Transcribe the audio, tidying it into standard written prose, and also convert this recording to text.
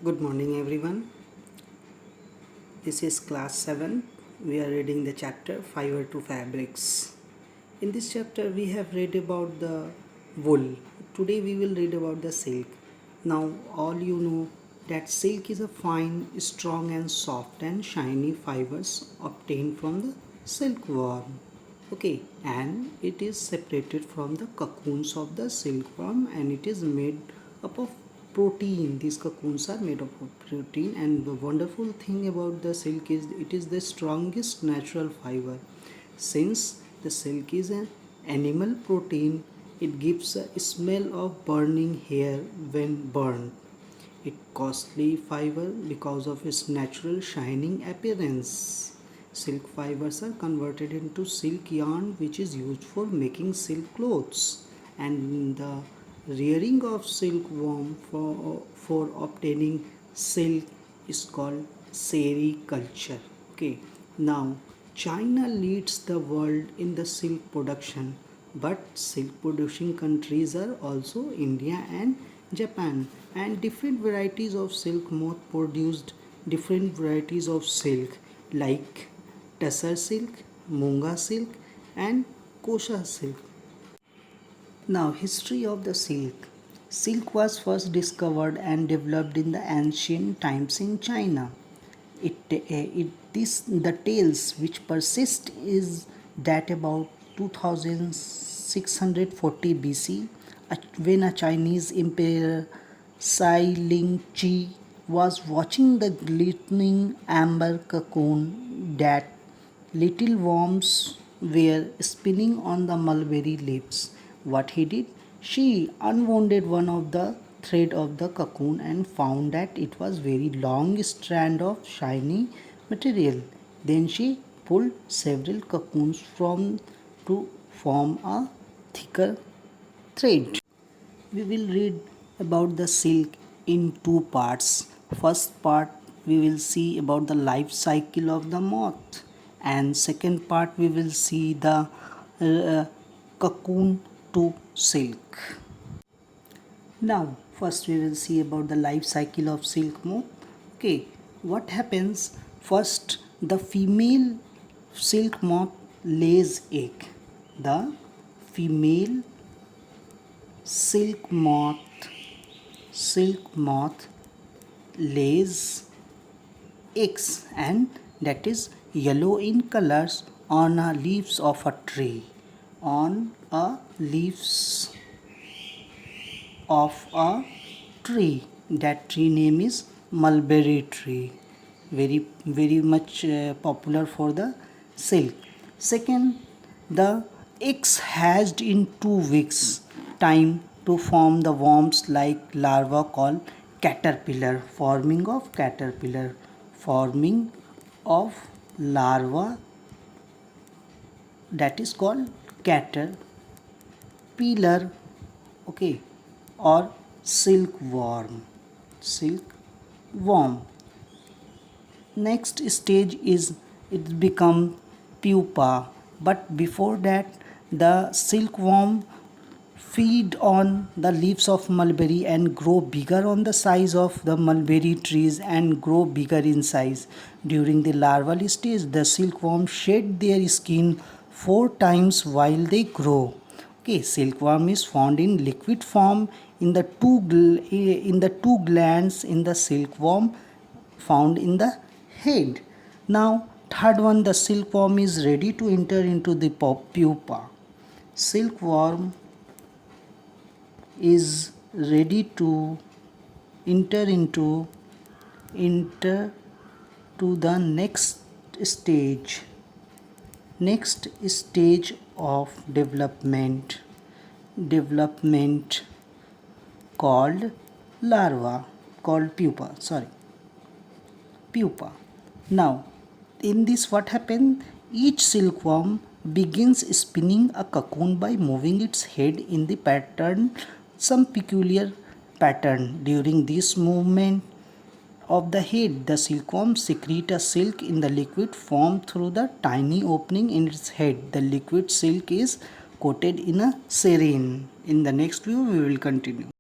Good morning, everyone. This is class 7. We are reading the chapter Fiber to Fabrics. In this chapter, we have read about the wool. Today, we will read about the silk. Now, all you know that silk is a fine, strong, and soft and shiny fibers obtained from the silkworm. Okay, and it is separated from the cocoons of the silkworm, and it is made up of protein. These cocoons are made up of protein, and the wonderful thing about the silk is it is the strongest natural fiber. Since the silk is an animal protein, it gives a smell of burning hair when burned. It costly fiber because of its natural shining appearance. Silk fibers are converted into silk yarn, which is used for making silk clothes, and the rearing of silkworm for obtaining silk is called sericulture. Okay, now China leads the world in the silk production, but silk producing countries are also India and Japan, and different varieties of silk moth produced different varieties of silk like Tussar silk, Munga silk, and Kosha silk. Now, history of the silk. Silk was first discovered and developed in the ancient times in China. The tales which persist is that about 2640 BC, when a Chinese emperor Sai Ling Chi was watching the glistening amber cocoon that little worms were spinning on the mulberry leaves. What he did? She unwounded one of the thread of the cocoon and found that it was very long strand of shiny material. Then she pulled several cocoons from to form a thicker thread. We will read about the silk in two parts. First part we will see about the life cycle of the moth, and second part we will see the cocoon to silk. Now first we will see about the life cycle of silk moth. Okay, what happens? First, the female silk moth lays egg. The female silk moth lays eggs, and that is yellow in colors on a leaves of a tree. On a leaves of a tree. That tree name is mulberry tree. Very much popular for the silk. Second, the eggs hatched in 2 weeks time to form the worms like larva called caterpillar. Forming of larva, that is called caterpillar. Okay, or silkworm. Next stage is it become pupa, but before that the silkworm feed on the leaves of mulberry and grow bigger on the size of the mulberry trees and grow bigger in size. During the larval stage, the silkworm shed their skin 4 times while they grow. Okay, silkworm is found in liquid form in the two glands in the silkworm found in the head. Now, third one, the silkworm is ready to enter into the pupa. Silkworm is ready to enter to the next stage. Next stage of development called pupa. Now, in this what happened? Each silkworm begins spinning a cocoon by moving its head in the pattern, some peculiar pattern. During this movement of the head, the silkworm secretes a silk in the liquid formed through the tiny opening in its head. The liquid silk is coated in a serine. In the next view, we will continue.